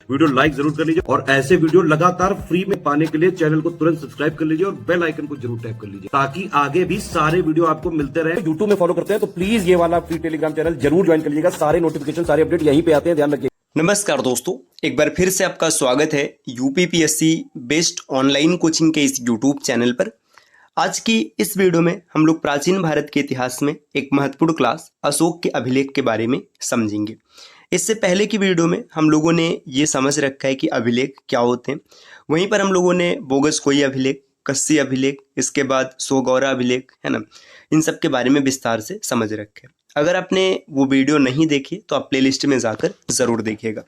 Video like जरूर कर लीजिए और ऐसे वीडियो लगातार फ्री में पाने के लिए चैनल को तुरंत सब्सक्राइब कर लीजिए और बेल आइकन को जरूर टैप कर लीजिए ताकि आगे भी सारे वीडियो आपको मिलते रहे। यूट्यूब में फॉलो करते हैं तो प्लीज ये वाला फ्री टेलीग्राम चैनल जरूर ज्वाइन कर लीजिएगा। सारे नोटिफिकेशन सारे अपडेट यहीं पे आते हैं, ध्यान रखिए। नमस्कार दोस्तों, एक बार फिर से आपका स्वागत है यूपीपीएससी बेस्ट ऑनलाइन कोचिंग के इस यूट्यूब चैनल पर। आज की इस वीडियो में हम लोग प्राचीन भारत के इतिहास में एक महत्वपूर्ण क्लास अशोक के अभिलेख के बारे में समझेंगे। इससे पहले की वीडियो में हम लोगों ने ये समझ रखा है कि अभिलेख क्या होते हैं। वहीं पर हम लोगों ने बोगसकोई अभिलेख, कस्सी अभिलेख, इसके बाद सोगौरा अभिलेख, है ना, इन सब के बारे में विस्तार से समझ रखे। अगर आपने वो वीडियो नहीं देखी तो आप प्लेलिस्ट में जाकर जरूर देखिएगा।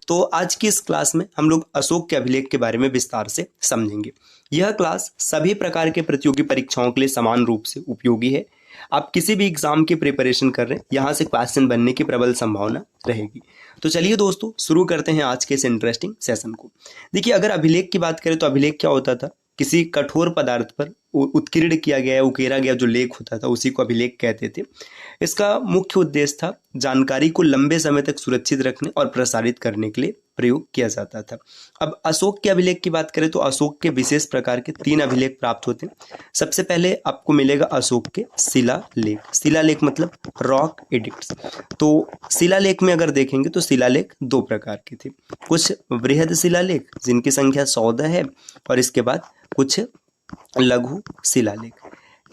तो आज की इस क्लास में हम लोग अशोक के अभिलेख के बारे में विस्तार से समझेंगे। यह क्लास सभी प्रकार के प्रतियोगी परीक्षाओं के लिए समान रूप से उपयोगी है। आप किसी भी एग्जाम की प्रिपरेशन कर रहे हैं, यहाँ से क्वेश्चन बनने की प्रबल संभावना रहेगी। तो चलिए दोस्तों, शुरू करते हैं आज के इस इंटरेस्टिंग सेशन को। देखिए, अगर अभिलेख की बात करें तो अभिलेख क्या होता था? किसी कठोर पदार्थ पर उत्कीर्ण किया गया, उकेरा गया जो लेख होता था उसी को अभिलेख कहते थे। इसका मुख्य उद्देश्य था जानकारी को लंबे समय तक सुरक्षित रखने और प्रसारित करने के लिए प्रयोग किया जाता था। अब अशोक के अभिलेख की बात करें तो अशोक के विशेष प्रकार के 3 अभिलेख प्राप्त होते हैं। सबसे पहले आपको मिलेगा अशोक के शिलालेख। शिलालेख मतलब रॉक एडिक्ट्स। तो शिलालेख में अगर देखेंगे तो शिलालेख 2 प्रकार के थे। कुछ वृहद शिलालेख जिनकी संख्या 14 है और इसके बाद कुछ लघु शिलालेख।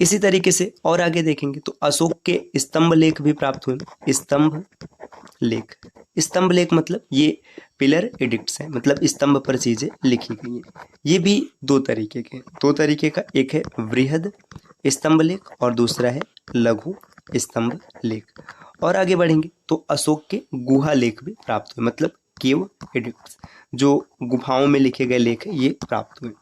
इसी तरीके से और आगे देखेंगे तो अशोक के स्तंभ लेख भी प्राप्त हुए। स्तंभ लेख, स्तंभ लेख मतलब ये पिलर एडिक्ट्स है, मतलब स्तंभ पर चीजें लिखी गई हैं। ये भी 2 तरीके के, 2 तरीके का, एक है वृहद स्तंभ लेख और दूसरा है लघु स्तंभ लेख। और आगे बढ़ेंगे तो अशोक के गुहा लेख भी प्राप्त हुए, मतलब केव एडिक्ट्स, जो गुफाओं में लिखे गए लेख है, ये प्राप्त हुए।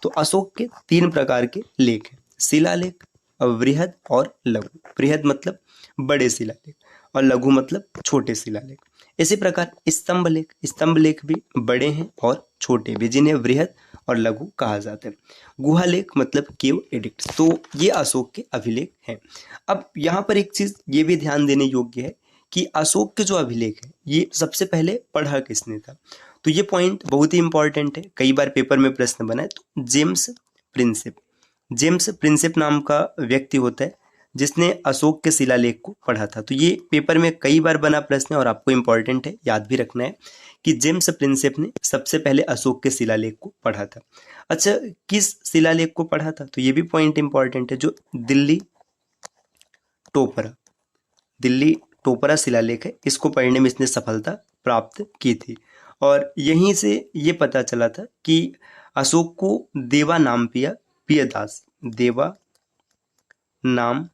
तो अशोक के 3 प्रकार के लेख हैं, शिलालेख, वृहद और लघु। वृहद मतलब बड़े शिलालेख और लघु मतलब छोटे शिलालेख। इसी प्रकार स्तंभ लेख, स्तंभ लेख भी बड़े हैं और छोटे भी, जिन्हें वृहद और लघु कहा जाता है। गुहा लेख मतलब केव एडिक्ट्स। तो ये अशोक के अभिलेख हैं। अब यहाँ पर एक चीज ये भी ध्यान देने योग्य है कि अशोक के जो अभिलेख है ये सबसे पहले पढ़ा किसने था। तो ये पॉइंट बहुत ही इंपॉर्टेंट है, कई बार पेपर में प्रश्न बना है। तो जेम्स प्रिंसेप, जेम्स प्रिंसेप नाम का व्यक्ति होता है जिसने अशोक के शिलालेख को पढ़ा था। तो ये पेपर में कई बार बना प्रश्न है और आपको इंपॉर्टेंट है, याद भी रखना है कि जेम्स प्रिंसेप ने सबसे पहले अशोक के शिलालेख को पढ़ा था। अच्छा, किस शिलालेख को पढ़ा था? तो ये भी पॉइंट इंपॉर्टेंट है, जो दिल्ली टोपरा, दिल्ली टोपरा शिलालेख है, इसको पढ़ने में इसने सफलता प्राप्त की थी। और यहीं से ये पता चला था कि अशोक को देवा नाम पियदास, देवा नाम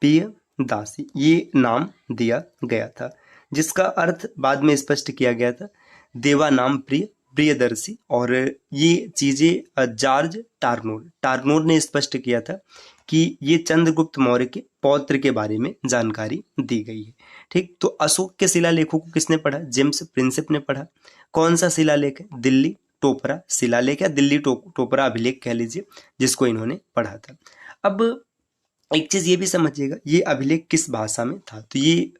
पियदासी, ये नाम दिया गया था, जिसका अर्थ बाद में स्पष्ट किया गया था देवा नाम प्रियदर्शी। और ये चीजें जॉर्ज टार्नोर ने स्पष्ट किया था कि ये चंद्रगुप्त मौर्य के पौत्र के बारे में जानकारी दी गई है। ठीक, तो अशोक के शिलालेखों को किसने पढ़ा? जेम्स प्रिंसेप ने पढ़ा। कौन सा शिलालेख है? दिल्ली टोपरा शिलालेख या दिल्ली टोपरा अभिलेख कह लीजिए, जिसको इन्होंने पढ़ा था। अब एक चीज ये भी समझिएगा, ये अभिलेख किस भाषा में था? तो ये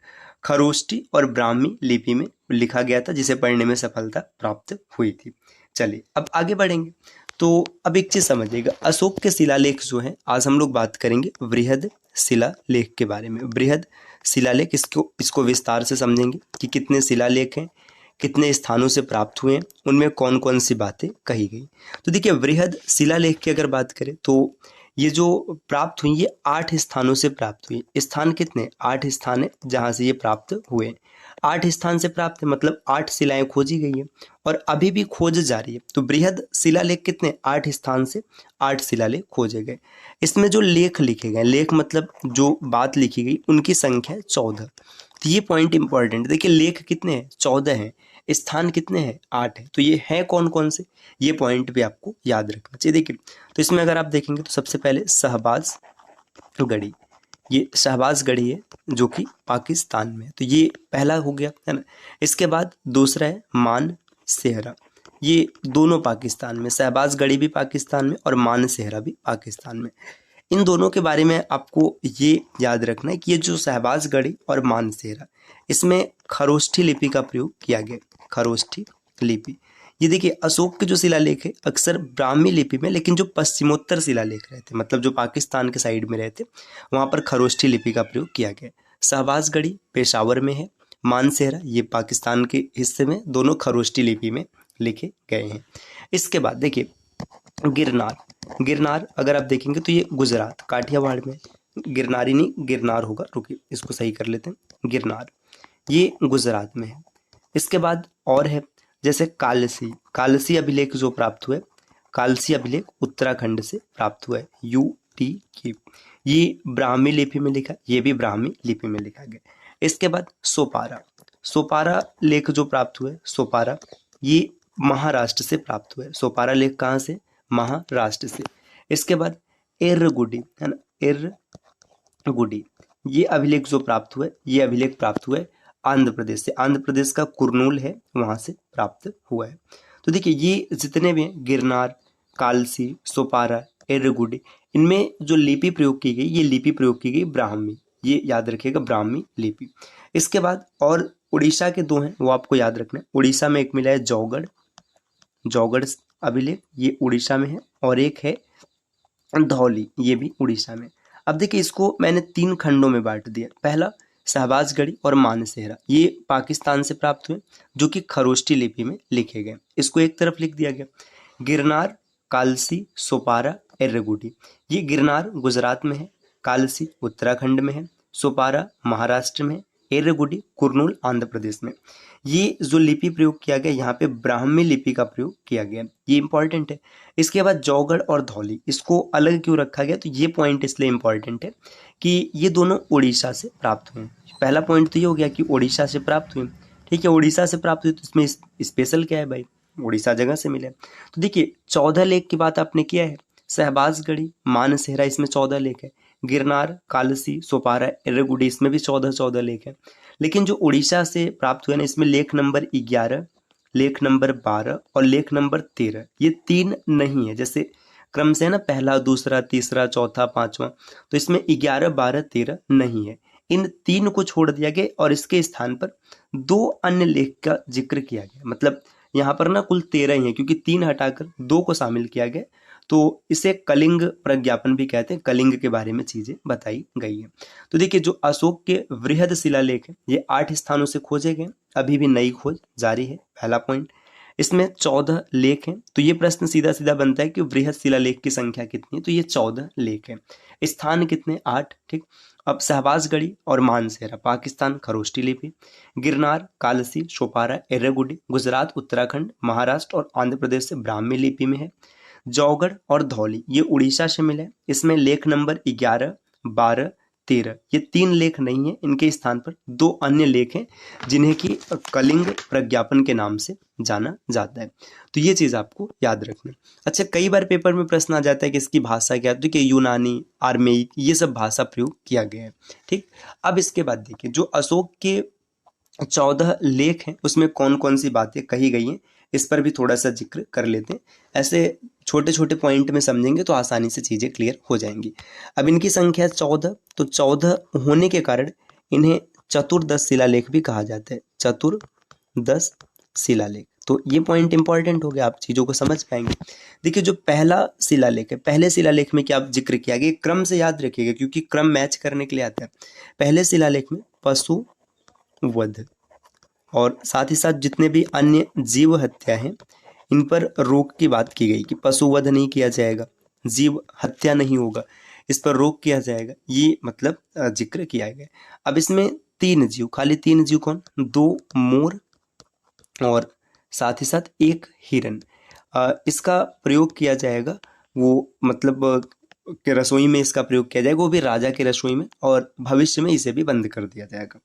खरोष्टी और ब्राह्मी लिपि में लिखा गया था, जिसे पढ़ने में सफलता प्राप्त हुई थी। चलिए अब आगे बढ़ेंगे। तो अब एक चीज समझिएगा, अशोक के शिलालेख जो है, आज हम लोग बात करेंगे वृहद शिलालेख के बारे में। वृहद शिलालेख, इसको विस्तार से समझेंगे कि कितने शिलालेख हैं, कितने स्थानों से प्राप्त हुए हैं, उनमें कौन कौन सी बातें कही गई। तो देखिए, वृहद शिलालेख की अगर बात करें तो ये जो प्राप्त हुई ये 8 स्थानों से प्राप्त हुई। स्थान कितने? 8 स्थान है जहां से ये प्राप्त हुए। 8 स्थान से प्राप्त है मतलब 8 शिलाएं खोजी गई है और अभी भी खोज जारी है। तो बृहद शिलालेख कितने? 8 स्थान से 8 शिलालेख खोजे गए। इसमें जो लेख लिखे गए, लेख मतलब जो बात लिखी गई, उनकी संख्या 14। तो ये पॉइंट इंपॉर्टेंट, देखिए लेख कितने हैं? 14 हैं। स्थान कितने हैं? 8 है। तो ये हैं कौन कौन से, ये पॉइंट भी आपको याद रखना चाहिए। देखिए, तो इसमें अगर आप देखेंगे तो सबसे पहले शहबाज गढ़ी, ये शहबाज गढ़ी है जो कि पाकिस्तान में है। तो ये पहला हो गया, है ना। इसके बाद दूसरा है मान सेहरा, ये दोनों पाकिस्तान में, शहबाज गढ़ी भी पाकिस्तान में और मान सेहरा भी पाकिस्तान में। इन दोनों के बारे में आपको ये याद रखना है कि ये जो शहबाजगढ़ी और मानसेरा, इसमें खरोष्ठी लिपि का प्रयोग किया गया। खरोष्ठी लिपि, ये देखिए अशोक के जो शिलालेख है अक्सर ब्राह्मी लिपि में, लेकिन जो पश्चिमोत्तर शिलालेख रहते मतलब जो पाकिस्तान के साइड में रहते वहाँ पर खरोष्ठी लिपि का प्रयोग किया गया। शहबाजगढ़ी पेशावर में है, मानसेरा ये पाकिस्तान के हिस्से में, दोनों खरोष्ठी लिपि में लिखे गए हैं। इसके बाद देखिए गिरनार, गिरनार अगर आप देखेंगे तो ये गुजरात काठियावाड़ में, गिरनारी नहीं गिरनार होगा, रुकिए इसको सही कर लेते हैं, गिरनार ये गुजरात में है। इसके बाद और है जैसे कालसी, कालसी अभिलेख जो प्राप्त हुए, कालसी अभिलेख उत्तराखंड से प्राप्त हुआ है, UT ये ब्राह्मी लिपि में लिखा, ये भी ब्राह्मी लिपि में लिखा गया। इसके बाद सोपारा, सोपारा लेख जो प्राप्त हुए, सोपारा ये महाराष्ट्र से प्राप्त हुए। सोपारा लेख कहाँ से? महाराष्ट्र से। इसके बाद एर्रगुडी है ना, एर्रगुडी ये अभिलेख जो प्राप्त हुए, ये अभिलेख प्राप्त हुए आंध्र प्रदेश से, आंध्र प्रदेश का कुरनूल है वहां से प्राप्त हुआ है। तो देखिए ये जितने भी हैं गिरनार, कालसी, सोपारा, एर्रगुडी, इनमें जो लिपि प्रयोग की गई, ये लिपि प्रयोग की गई ब्राह्मी, ये याद रखिएगा ब्राह्मी लिपि। इसके बाद और उड़ीसा के दो हैं वो आपको याद रखना है। उड़ीसा में एक मिला है जौगढ़, जौगढ़ अभिलेख ये उड़ीसा में है, और एक है धौली ये भी उड़ीसा में। अब देखिए इसको मैंने 3 खंडों में बांट दिया। पहला शहबाजगढ़ी और मानसेरा ये पाकिस्तान से प्राप्त हुए जो कि खरोष्ठी लिपि में लिखे गए, इसको एक तरफ लिख दिया गया। गिरनार, कालसी, सोपारा, एर्रगुडी, ये गिरनार गुजरात में है, कालसी उत्तराखंड में है, सोपारा महाराष्ट्र में, एर्रगुडी कुरनूल आंध्र प्रदेश में। ये जो लिपि प्रयोग किया गया यहाँ पे ब्राह्मी लिपि का प्रयोग किया गया, ये इंपॉर्टेंट है। इसके बाद जौगढ़ और धौली, इसको अलग क्यों रखा गया? तो ये पॉइंट इसलिए इंपॉर्टेंट है कि ये दोनों उड़ीसा से प्राप्त हुए। पहला पॉइंट तो ये हो गया कि उड़ीसा से प्राप्त हुए, ठीक है, उड़ीसा से प्राप्त हुए तो इसमें स्पेशल क्या है भाई, उड़ीसा जगह से मिले। तो देखिए 14 लेख की बात आपने किया है, शहबाजगढ़ी, मानसेरा इसमें 14 लेख है, गिरनार, कालसी, सोपारा, एर्रगुडी इसमें भी 14 लेख है। लेकिन जो उड़ीसा से प्राप्त हुए ना, इसमें लेख नंबर 11, लेख नंबर 12 और लेख नंबर 13 ये 3 नहीं है। जैसे क्रम से है ना, पहला, दूसरा, तीसरा, चौथा, पांचवा, तो इसमें 11, 12, 13 नहीं है। इन 3 को छोड़ दिया गया और इसके स्थान पर 2 अन्य लेख का जिक्र किया गया। मतलब यहाँ पर ना कुल 13 ही है, क्योंकि 3 हटाकर 2 को शामिल किया गया, तो इसे कलिंग प्रज्ञापन भी कहते हैं। कलिंग के बारे में चीजें बताई गई है। तो देखिए जो अशोक के वृहद शिलालेख है ये 8 स्थानों से खोजे गए, अभी भी नई खोज जारी है। पहला पॉइंट, इसमें 14 लेख हैं। तो ये प्रश्न सीधा सीधा बनता है कि वृहद शिलालेख की संख्या कितनी है? तो ये 14 लेख है। स्थान कितने? 8, ठीक। अब शहबाजगढ़ी और मानसेरा पाकिस्तान खरोष्ठी लिपि, गिरनार, कालसी, सोपारा, एर्रगुडी गुजरात, उत्तराखंड, महाराष्ट्र और आंध्र प्रदेश से ब्राह्मी लिपि में है। जौगढ़ और धौली ये उड़ीसा से मिले, इसमें लेख नंबर 11, 12, 13 ये 3 लेख नहीं है, इनके स्थान पर 2 अन्य लेख हैं जिन्हें कि कलिंग प्रज्ञापन के नाम से जाना जाता है। तो ये चीज आपको याद रखना। अच्छा, कई बार पेपर में प्रश्न आ जाता है कि इसकी भाषा क्या है, तो कि यूनानी, आर्मेयिक ये सब भाषा प्रयोग किया गया है, ठीक। अब इसके बाद देखिए जो अशोक के 14 लेख हैं उसमें कौन कौन सी बातें कही गई हैं, इस पर भी थोड़ा सा जिक्र कर लेते हैं। ऐसे छोटे छोटे पॉइंट में समझेंगे तो आसानी से चीजें क्लियर हो जाएंगी। अब इनकी संख्या 14, तो 14 होने के कारण इन्हें चतुर्दश शिलालेख भी कहा जाता है। चतुर्दश शिलालेख, तो ये पॉइंट इंपॉर्टेंट हो गया, आप चीजों को समझ पाएंगे। देखिए जो पहला शिलालेख है, पहले शिलालेख में क्या जिक्र किया गया, क्रम से याद रखिएगा क्योंकि क्रम मैच करने के लिए आता है। पहले शिलालेख में पशु वध और साथ ही साथ जितने भी अन्य जीव हत्या हैं इन पर रोक की बात की गई कि पशु वध नहीं किया जाएगा, जीव हत्या नहीं होगा, इस पर रोक किया जाएगा, ये मतलब जिक्र किया गया। अब इसमें 3 जीव, खाली 3 जीव कौन? 2 मोर और साथ ही साथ 1 हिरन, इसका प्रयोग किया जाएगा। वो मतलब के रसोई में इसका प्रयोग किया जाएगा, वो भी राजा के रसोई में, और भविष्य में इसे भी बंद कर दिया जाएगा।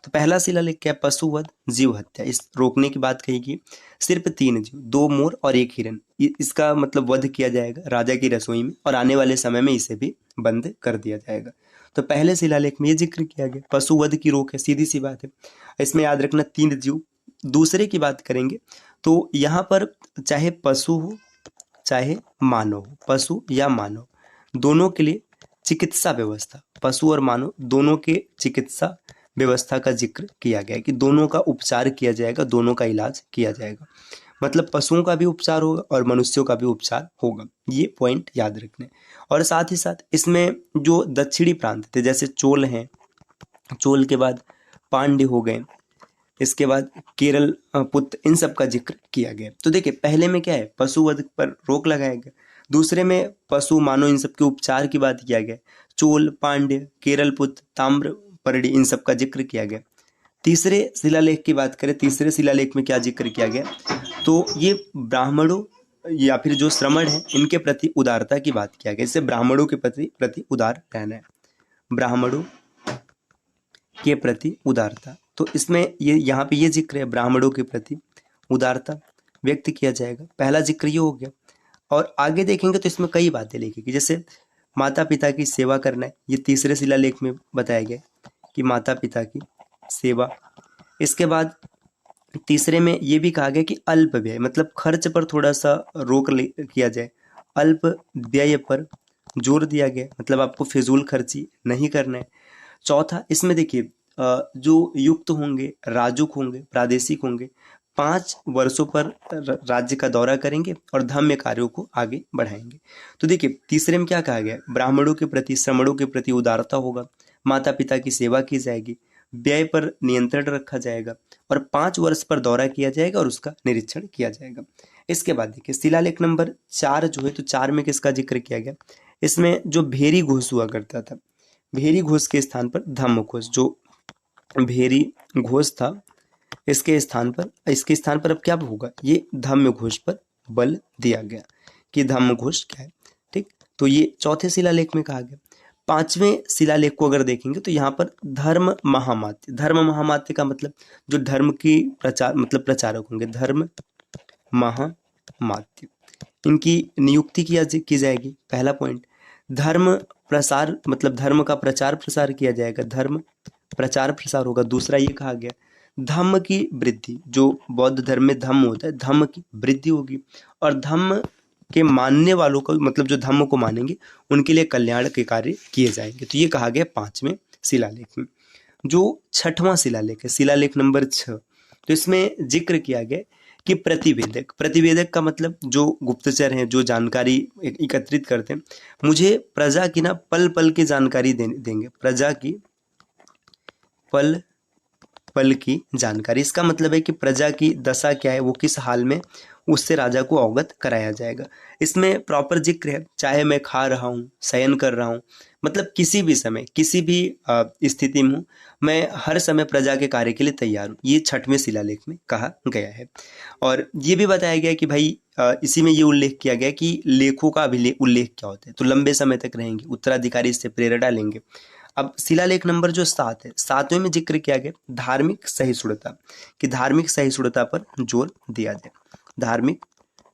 तो पहला शिलालेख क्या? पशुवध, जीव हत्या, इस रोकने की बात कही गई। सिर्फ 3 जीव, 2 मोर और 1 हिरन, इसका मतलब वध किया जाएगा राजा की रसोई में, और आने वाले समय में इसे भी बंद कर दिया जाएगा। तो पहले शिलालेख में ये जिक्र किया गया, पशुवध की रोक है, सीधी सी बात है। इसमें याद रखना 3 जीव। दूसरे की बात करेंगे तो यहाँ पर चाहे पशु हो चाहे मानव हो, पशु या मानव दोनों के लिए चिकित्सा व्यवस्था, पशु और मानव दोनों के चिकित्सा व्यवस्था का जिक्र किया गया है कि दोनों का उपचार किया जाएगा, दोनों का इलाज किया जाएगा। मतलब पशुओं का भी उपचार होगा और मनुष्यों का भी उपचार होगा, ये पॉइंट याद रखने। और साथ ही साथ इसमें जो दक्षिणी प्रांत थे, जैसे चोल हैं, चोल के बाद पांड्य हो गए, इसके बाद केरल पुत्र, इन सब का जिक्र किया गया। तो देखिए पहले में क्या है, पशुवध पर रोक लगाया गया, दूसरे में पशु मानव इन सब के उपचार की बात किया गया, चोल, पांड्य, केरल पुत्र, ताम्रपर्णी, इन सब का जिक्र किया गया। तीसरे शिलालेख की बात करें, तीसरे शिलालेख में क्या जिक्र किया गया, तो ये ब्राह्मणों या फिर जो श्रमण है इनके प्रति उदारता की बात किया गया। इससे ब्राह्मणों के प्रति उदार रहना है, ब्राह्मणों के प्रति उदारता। तो इसमें ये यहाँ पे ये जिक्र है, ब्राह्मणों के प्रति उदारता व्यक्त किया जाएगा, पहला जिक्र ये हो गया। और आगे देखेंगे तो इसमें कई बातें लिखेगी, जैसे माता पिता की सेवा करना है, ये तीसरे शिलालेख में बताया गया कि माता पिता की सेवा। इसके बाद तीसरे में ये भी कहा गया कि अल्प व्यय, मतलब खर्च पर थोड़ा सा रोक किया जाए, अल्प व्यय पर जोर दिया गया, मतलब आपको फिजूल खर्ची नहीं करना है। चौथा, इसमें देखिए जो युक्त होंगे, राजुक होंगे, प्रादेशिक होंगे, 5 वर्षों पर राज्य का दौरा करेंगे और धम्म कार्यों को आगे बढ़ाएंगे। तो देखिए तीसरे में क्या कहा गया, ब्राह्मणों के प्रति, श्रमणों के प्रति उदारता होगा, माता पिता की सेवा की जाएगी, व्यय पर नियंत्रण रखा जाएगा और 5 वर्ष पर दौरा किया जाएगा और उसका निरीक्षण किया जाएगा। इसके बाद देखिए शिलालेख नंबर 4 जो है, तो 4 में किसका जिक्र किया गया, इसमें जो भेरी घोष हुआ करता था, भेरी घोष के स्थान पर धम्म घोष, जो भेरी घोष था इसके स्थान पर अब क्या होगा, ये धम्म घोष पर बल दिया गया कि धम्म घोष क्या है। ठीक, तो ये चौथे शिलालेख में कहा गया। 5वें शिलालेख को अगर देखेंगे तो यहाँ पर धर्म महामात्य, धर्म महामात्य का मतलब जो धर्म की प्रचारक होंगे, धर्म महामात्य, इनकी नियुक्ति की जाएगी। पहला पॉइंट, धर्म प्रसार, मतलब धर्म का प्रचार प्रसार किया जाएगा, धर्म प्रचार प्रसार होगा। दूसरा ये कहा गया धम्म की वृद्धि, जो बौद्ध धर्म में धम्म होता है, धम्म की वृद्धि होगी और धम्म के मानने वालों को, मतलब जो धम्म को मानेंगे उनके लिए कल्याण के कार्य किए जाएंगे। तो ये कहा गया 5वें शिलालेख में। जो 6वां शिलालेख है, शिलालेख नंबर 6, तो इसमें जिक्र किया गया कि प्रतिवेदक, प्रतिवेदक का मतलब जो गुप्तचर हैं, जो जानकारी एकत्रित करते हैं, मुझे प्रजा की ना पल पल की जानकारी देंगे, प्रजा की पल पल की जानकारी। इसका मतलब है कि प्रजा की दशा क्या है, वो किस हाल में, उससे राजा को अवगत कराया जाएगा। इसमें प्रॉपर जिक्र है, चाहे मैं खा रहा हूँ, शयन कर रहा हूँ, मतलब किसी भी समय, किसी भी स्थिति में हूँ, मैं हर समय प्रजा के कार्य के लिए तैयार हूँ, ये 6वें शिलालेख में कहा गया है। और ये भी बताया गया कि भाई इसी में ये उल्लेख किया गया कि लेखों का उल्लेख क्या होता है, तो लंबे समय तक रहेंगे, उत्तराधिकारी इससे प्रेरणा लेंगे। अब शिलालेख नंबर जो 7 है, 7वें में जिक्र किया गया धार्मिक सहिष्णुता, कि धार्मिक सहिष्णुता पर जोर दिया जाए, धार्मिक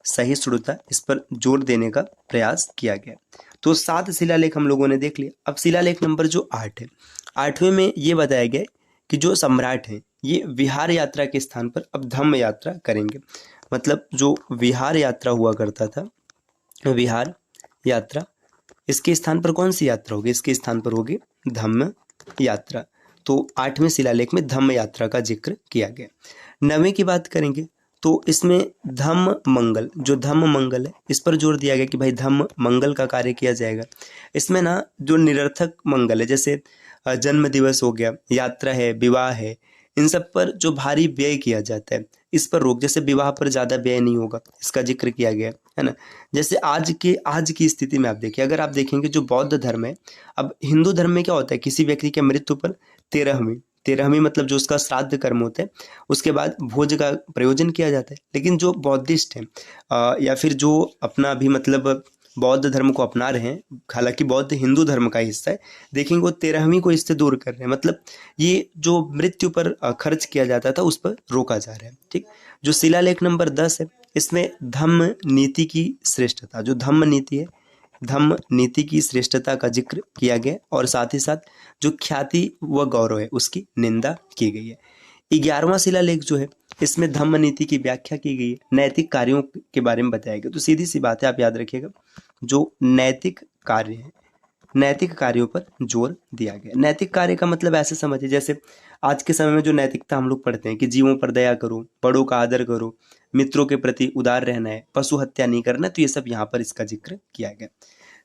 सहिष्णुता, इस पर जोर देने का प्रयास किया गया। तो 7 शिलालेख हम लोगों ने देख लिया। अब शिलालेख नंबर जो 8 है, 8वें में ये बताया गया कि जो सम्राट हैं ये विहार यात्रा के स्थान पर अब धम्म यात्रा करेंगे, मतलब जो विहार यात्रा हुआ करता था, विहार यात्रा, इसके स्थान पर कौन सी यात्रा होगी, इसके स्थान पर होगी धम्म यात्रा। तो 8वें शिलालेख में धम्म यात्रा का जिक्र किया गया। 9वें की बात करेंगे तो इसमें धम्म मंगल, जो धम्म मंगल है, इस पर जोर दिया गया कि भाई धम्म मंगल का कार्य किया जाएगा। इसमें ना जो निरर्थक मंगल है, जैसे जन्म दिवस हो गया, यात्रा है, विवाह है, इन सब पर जो भारी व्यय किया जाता है, इस पर रोक, जैसे विवाह पर ज़्यादा व्यय नहीं होगा, इसका जिक्र किया गया है ना। जैसे आज की स्थिति में आप देखिए, अगर आप देखेंगे जो बौद्ध धर्म है, अब हिंदू धर्म में क्या होता है, किसी व्यक्ति के मृत्यु पर 13वीं मतलब जो उसका श्राद्ध कर्म होता है, उसके बाद भोज का प्रयोजन किया जाता है। लेकिन जो बौद्धिस्ट हैं या फिर जो अपना भी मतलब बौद्ध धर्म को अपना रहे हैं, हालांकि बौद्ध हिंदू धर्म का हिस्सा है, देखेंगे वो 13वीं को इससे दूर कर रहे हैं, मतलब ये जो मृत्यु पर खर्च किया जाता था उस पर रोका जा रहा है। ठीक, जो शिलालेख नंबर 10 है, इसमें धम्म नीति की श्रेष्ठता, जो धम्म नीति है, धम्म नीति की श्रेष्ठता का जिक्र किया गया और साथ ही साथ जो ख्याति व गौरव है उसकी निंदा की गई है। 11वां शिलालेख जो है, इसमें धम्म नीति की व्याख्या की गई है, नैतिक कार्यों के बारे में बताया गया। तो सीधी सी बात है, आप याद रखिएगा, जो नैतिक कार्य है, नैतिक कार्यों पर जोर दिया गया। नैतिक कार्य का मतलब ऐसे समझिए जैसे आज के समय में जो नैतिकता हम लोग पढ़ते हैं कि जीवों पर दया करो, बड़ों का आदर करो, मित्रों के प्रति उदार रहना है, पशु हत्या नहीं करना, तो ये सब यहाँ पर इसका जिक्र किया गया।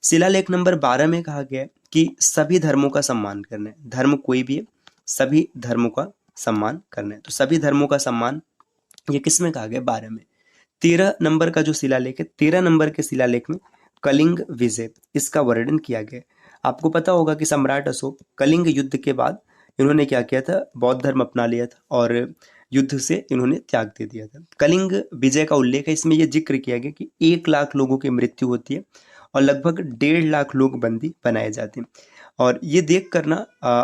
शिलालेख नंबर 12 में कहा गया है कि सभी धर्मों का सम्मान करना है। धर्म कोई भी है, सभी धर्मों का सम्मान करना है। तो सभी धर्मों का सम्मान ये किस में कहा गया? 12 में। 13 नंबर का जो शिलालेख है, 13 नंबर के शिलालेख में कलिंग विजय इसका वर्णन किया गया। आपको पता होगा कि सम्राट अशोक कलिंग युद्ध के बाद इन्होंने क्या किया था? बौद्ध धर्म अपना लिया था और युद्ध से इन्होंने त्याग दे दिया था। कलिंग विजय का उल्लेख है, इसमें यह जिक्र किया गया कि 1 लाख लोगों की मृत्यु होती है और लगभग 1.5 लाख लोग बंदी बनाए जाते हैं। और ये देख कर ना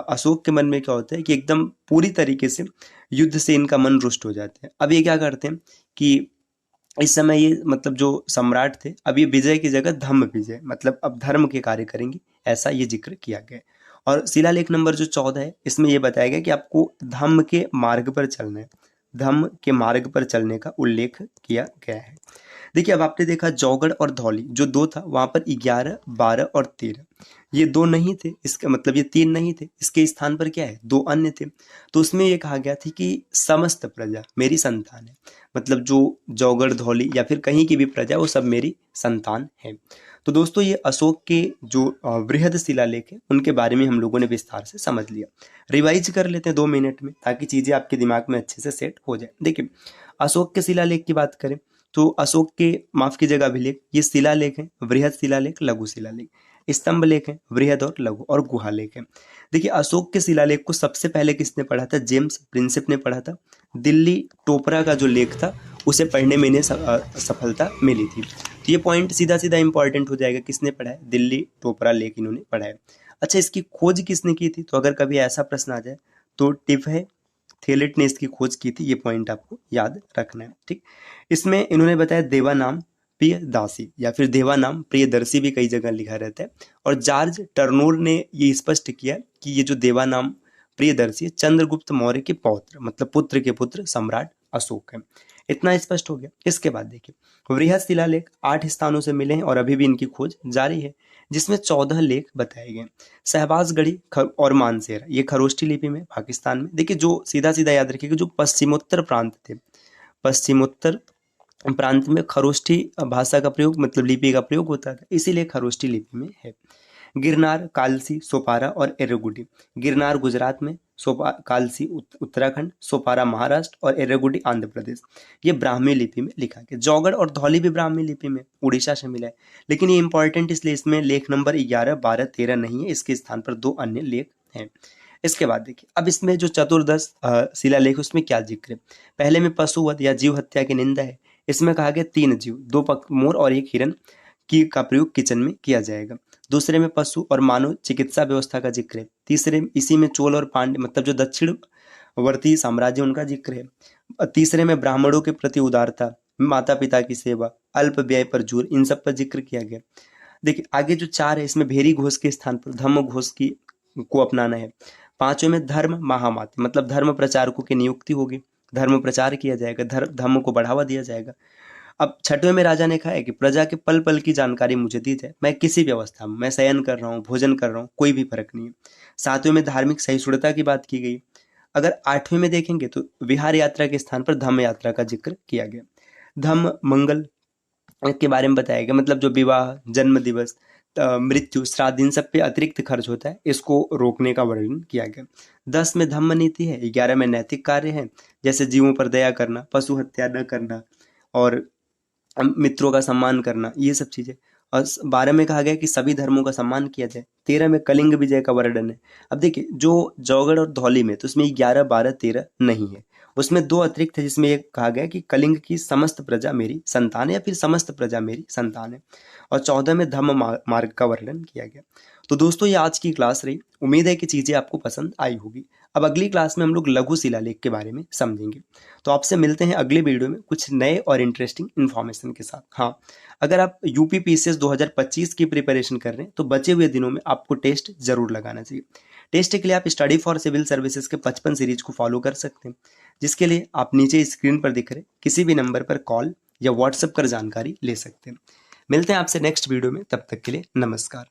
अशोक के मन में क्या होता है कि एकदम पूरी तरीके से युद्ध से इनका मन रुष्ट हो जाता है। अब ये क्या करते हैं कि इस समय ये मतलब जो सम्राट थे, अब ये विजय की जगह धम्म विजय, मतलब अब धर्म के कार्य करेंगे, ऐसा ये जिक्र किया गया। और शिलालेख नंबर जो 14 है, इसमें ये बताया गया कि आपको धम्म के मार्ग पर चलना है। धम्म के मार्ग पर चलने का उल्लेख किया गया है। देखिए अब आपने देखा जौगड़ और धौली जो 2 था, वहां पर 11, 12 और 13 ये 2 नहीं थे, इसका मतलब ये 3 नहीं थे, इसके स्थान पर क्या है? 2 अन्य थे। तो उसमें ये कहा गया था कि समस्त प्रजा मेरी संतान है, मतलब जो जौगड़ धौली या फिर कहीं की भी प्रजा वो सब मेरी संतान है। तो दोस्तों ये अशोक के जो बृहद शिलालेख है उनके बारे में हम लोगों ने विस्तार से समझ लिया। रिवाइज कर लेते हैं 2 मिनट में ताकि चीजें आपके दिमाग में अच्छे से सेट हो जाए। देखिए अशोक के शिलालेख की बात करें तो अशोक के माफ कीजिएगा अभिलेख, ये शिलालेख है, बृहद शिलालेख, लघु शिलालेख, स्तंभ लेख है, बृहद और लघु, और गुहा लेख है। देखिए अशोक के शिलालेख को सबसे पहले किसने पढ़ा था? जेम्स प्रिंसेप ने पढ़ा था। दिल्ली टोपरा का जो लेख था उसे पढ़ने में इन्हें सफलता मिली थी। तो ये पॉइंट सीधा सीधा इंपॉर्टेंट हो जाएगा, किसने पढ़ा है? दिल्ली टोपरा लेख इन्होंने पढ़ा है। अच्छा इसकी खोज किसने की थी? तो अगर कभी ऐसा प्रश्न आ जाए तो टिप है, थेलेट ने इसकी खोज की थी, ये पॉइंट आपको याद रखना है। ठीक, इसमें इन्होंने बताया देवा नाम प्रियदासी या फिर देवा नाम प्रियदर्शी भी कई जगह लिखा रहता है। और जॉर्ज टर्नोर ने ये स्पष्ट किया कि ये जो देवा नाम प्रियदर्शी चंद्रगुप्त मौर्य के पौत्र, मतलब पुत्र के पुत्र सम्राट अशोक है। इतना स्पष्ट हो गया। इसके बाद देखिए बृहद शिलालेख 8 स्थानों से मिले हैं और अभी भी इनकी खोज जारी है, जिसमें 14 लेख बताए गए। शहबाजगढ़ी और मानसेरा ये खरोष्ठी लिपि में पाकिस्तान में। देखिए जो सीधा सीधा याद रखिएगा, जो पश्चिमोत्तर प्रांत थे, पश्चिमोत्तर प्रांत में खरोष्ठी भाषा का प्रयोग मतलब लिपि का प्रयोग होता था, इसीलिए खरोष्ठी लिपि में है। गिरनार, कालसी, सोपारा और एर्रागुडी। गिरनार गुजरात में, कालसी उत्तराखंड, सोपारा महाराष्ट्र और एर्रागुडी आंध्र प्रदेश, ये ब्राह्मी लिपि में लिखा गया। जौगड़ और धौली भी ब्राह्मी लिपि में उड़ीसा से मिला है, लेकिन ये इंपॉर्टेंट इसलिए इसमें लेख नंबर 11, 12, 13 नहीं है, इसके स्थान पर 2 अन्य लेख हैं। इसके बाद देखिए अब इसमें जो चतुर्दश शिलालेख उसमें क्या जिक्र है? पहले में पशुवध या जीव हत्या की निंदा है। इसमें कहा गया 3 जीव, 2 मोर और 1 हिरन की का प्रयोग किचन में किया जाएगा। दूसरे में पशु और मानव चिकित्सा व्यवस्था का जिक्र है। तीसरे इसी में चोल और पांड्य मतलब जो दक्षिणवर्ती साम्राज्य उनका जिक्र है। तीसरे में ब्राह्मणों के प्रति उदारता, माता पिता की सेवा, अल्प व्यय पर जोर, इन सब पर जिक्र किया गया। देखिए आगे जो 4 है इसमें भेरी घोष के स्थान पर धम्म घोष की को अपनाना है। 5वें में धर्म महामात्र मतलब धर्म प्रचारकों की नियुक्ति होगी, धर्म प्रचार किया जाएगा, धर्म को बढ़ावा दिया जाएगा। अब 6वें में राजा ने कहा है कि प्रजा के पल पल की जानकारी मुझे दी जाए, मैं किसी भी अवस्था में, मैं शयन कर रहा हूँ, भोजन कर रहा हूँ, कोई भी फर्क नहीं है। 7वें में धार्मिक सहिष्णुता की बात की गई। अगर 8वें में देखेंगे तो विहार यात्रा के स्थान पर धम्म यात्रा का जिक्र किया गया। धम्म मंगल के बारे में बताया गया, मतलब जो विवाह, जन्म दिवस, मृत्यु, श्राद्ध, इन सब पे अतिरिक्त खर्च होता है, इसको रोकने का वर्णन किया गया। 10 में धम्म नीति है। 11 में नैतिक कार्य है, जैसे जीवों पर दया करना, पशु हत्या न करना और मित्रों का सम्मान करना, ये सब चीजें। और 12 में कहा गया कि सभी धर्मों का सम्मान किया जाए। 13 में कलिंग विजय का वर्णन है। अब देखिए जो जौगड़ और धौली में तो उसमें 11, 12, 13 नहीं है, उसमें 2 अतिरिक्त है, जिसमें एक कहा गया कि कलिंग की समस्त प्रजा मेरी संतान है या फिर समस्त प्रजा मेरी संतान है। और 14 में धम्म मार्ग का वर्णन किया गया। तो दोस्तों ये आज की क्लास रही, उम्मीद है कि चीजें आपको पसंद आई होगी। अब अगली क्लास में हम लोग लघु शिलालेख के बारे में समझेंगे। तो आपसे मिलते हैं अगले वीडियो में कुछ नए और इंटरेस्टिंग इन्फॉर्मेशन के साथ। हाँ, अगर आप यूपी पीसीएस 2025 की प्रिपरेशन कर रहे हैं तो बचे हुए दिनों में आपको टेस्ट जरूर लगाना चाहिए। टेस्ट के लिए आप स्टडी फॉर सिविल सर्विसेज के 55 सीरीज को फॉलो कर सकते हैं, जिसके लिए आप नीचे स्क्रीन पर दिख रहे किसी भी नंबर पर कॉल या व्हाट्सएप कर जानकारी ले सकते हैं। मिलते हैं आपसे नेक्स्ट वीडियो में, तब तक के लिए नमस्कार।